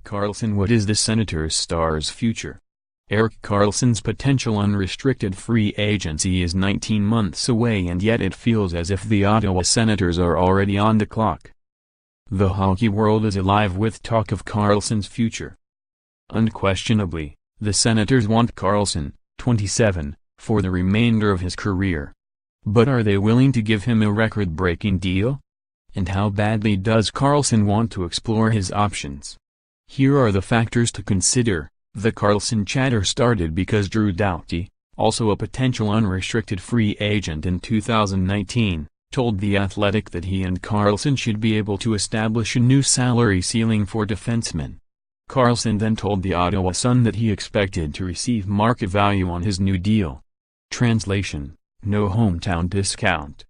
Karlsson. What is the Senators star's future? Erik Karlsson's potential unrestricted free agency is 19 months away, and yet it feels as if the Ottawa Senators are already on the clock. The hockey world is alive with talk of Karlsson's future. Unquestionably, the Senators want Karlsson, 27, for the remainder of his career. But are they willing to give him a record-breaking deal? And how badly does Karlsson want to explore his options? Here are the factors to consider. The Karlsson chatter started because Drew Doughty, also a potential unrestricted free agent in 2019, told The Athletic that he and Karlsson should be able to establish a new salary ceiling for defensemen. Karlsson then told the Ottawa Sun that he expected to receive market value on his new deal. Translation: no hometown discount.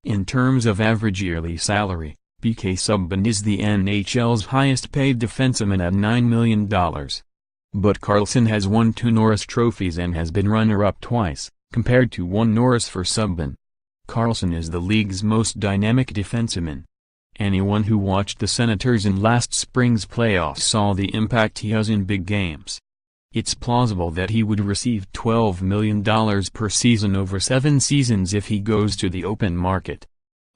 In terms of average yearly salary, PK Subban is the NHL's highest-paid defenseman at $9 million. But Karlsson has won 2 Norris trophies and has been runner-up twice, compared to 1 Norris for Subban. Karlsson is the league's most dynamic defenseman. Anyone who watched the Senators in last spring's playoffs saw the impact he has in big games. It's plausible that he would receive $12 million per season over 7 seasons if he goes to the open market.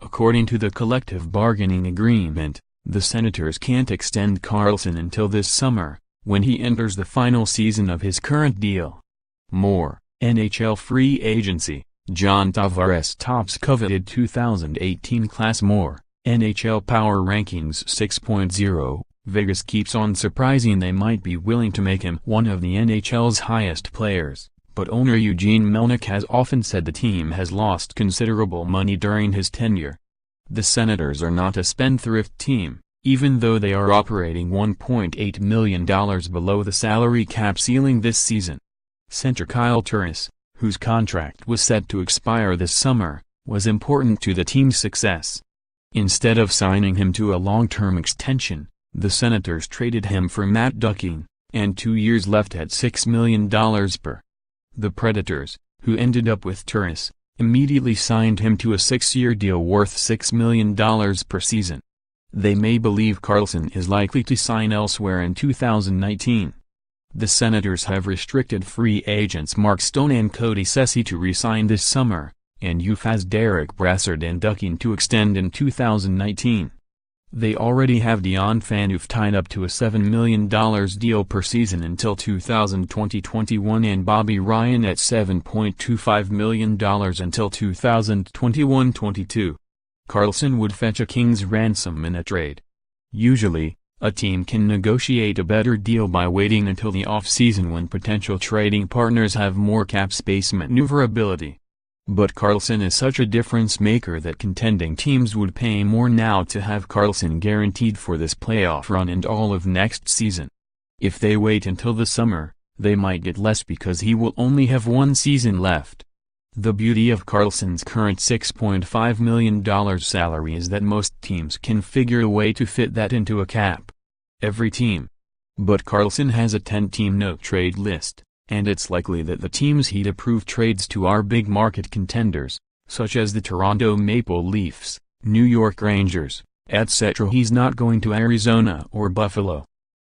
According to the collective bargaining agreement, the Senators can't extend Karlsson until this summer, when he enters the final season of his current deal. More, NHL free agency. John Tavares tops coveted 2018 class. More, NHL Power Rankings 6.0, Vegas keeps on surprising. They might be willing to make him one of the NHL's highest players, but owner Eugene Melnyk has often said the team has lost considerable money during his tenure. The Senators are not a spendthrift team, even though they are operating $1.8 million below the salary cap ceiling this season. Center Kyle Turris, whose contract was set to expire this summer, was important to the team's success. Instead of signing him to a long-term extension, the Senators traded him for Matt Duchene, and 2 years left at $6 million per. The Predators, who ended up with Turris, immediately signed him to a 6-year deal worth $6 million per season. They may believe Karlsson is likely to sign elsewhere in 2019. The Senators have restricted free agents Mark Stone and Cody Ceci to re-sign this summer, and UFA's Derek Brassard and Duchene to extend in 2019. They already have Dion Phaneuf tied up to a $7 million deal per season until 2020-21 and Bobby Ryan at $7.25 million until 2021-22. Karlsson would fetch a king's ransom in a trade. Usually, a team can negotiate a better deal by waiting until the off-season when potential trading partners have more cap space maneuverability. But Karlsson is such a difference-maker that contending teams would pay more now to have Karlsson guaranteed for this playoff run and all of next season. If they wait until the summer, they might get less because he will only have 1 season left. The beauty of Karlsson's current $6.5 million salary is that most teams can figure a way to fit that into a cap. Every team. But Karlsson has a 10-team no-trade list, and it's likely that the teams he'd approve trades to are big market contenders, such as the Toronto Maple Leafs, New York Rangers, etc. He's not going to Arizona or Buffalo.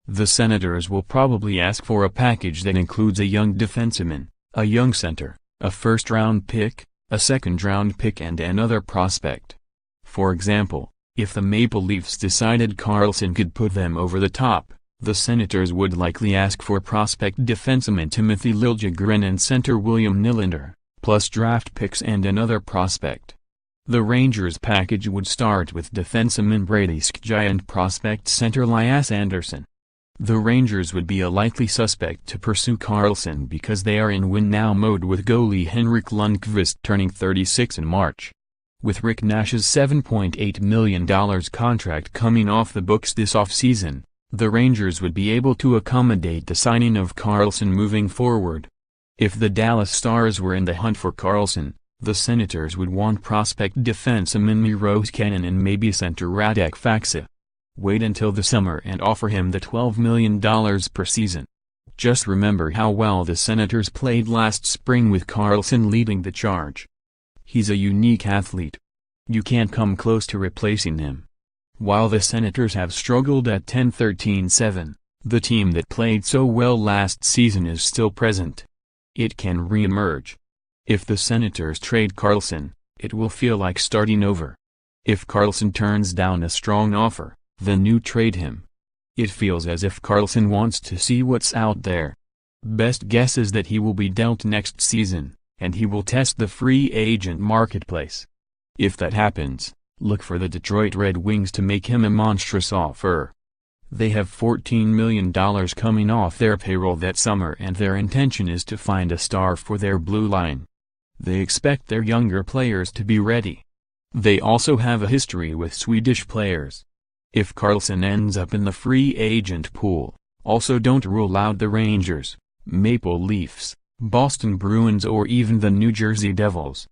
The Senators will probably ask for a package that includes a young defenseman, a young center, a first-round pick, a second-round pick and another prospect. For example, if the Maple Leafs decided Karlsson could put them over the top, the Senators would likely ask for prospect defenseman Timothy Liljegren and center William Nylander, plus draft picks and another prospect. The Rangers' package would start with defenseman Brady Skjei and prospect center Elias Anderson. The Rangers would be a likely suspect to pursue Karlsson because they are in win-now mode with goalie Henrik Lundqvist turning 36 in March. With Rick Nash's $7.8 million contract coming off the books this offseason, the Rangers would be able to accommodate the signing of Karlsson moving forward. If the Dallas Stars were in the hunt for Karlsson, the Senators would want prospect defenseman Miro Heiskanen and maybe center Radek Faksa. Wait until the summer and offer him the $12 million per season. Just remember how well the Senators played last spring with Karlsson leading the charge. He's a unique athlete. You can't come close to replacing him. While the Senators have struggled at 10-13-7, The team that played so well last season is still present. It can re-emerge. If the Senators trade Karlsson, it will feel like starting over. If Karlsson turns down a strong offer, then you trade him. It feels as if Karlsson wants to see what's out there. Best guess is that he will be dealt next season, and he will test the free agent marketplace. If that happens, look for the Detroit Red Wings to make him a monstrous offer. They have $14 million coming off their payroll that summer, and their intention is to find a star for their blue line. They expect their younger players to be ready. They also have a history with Swedish players. If Karlsson ends up in the free agent pool, also don't rule out the Rangers, Maple Leafs, Boston Bruins or even the New Jersey Devils.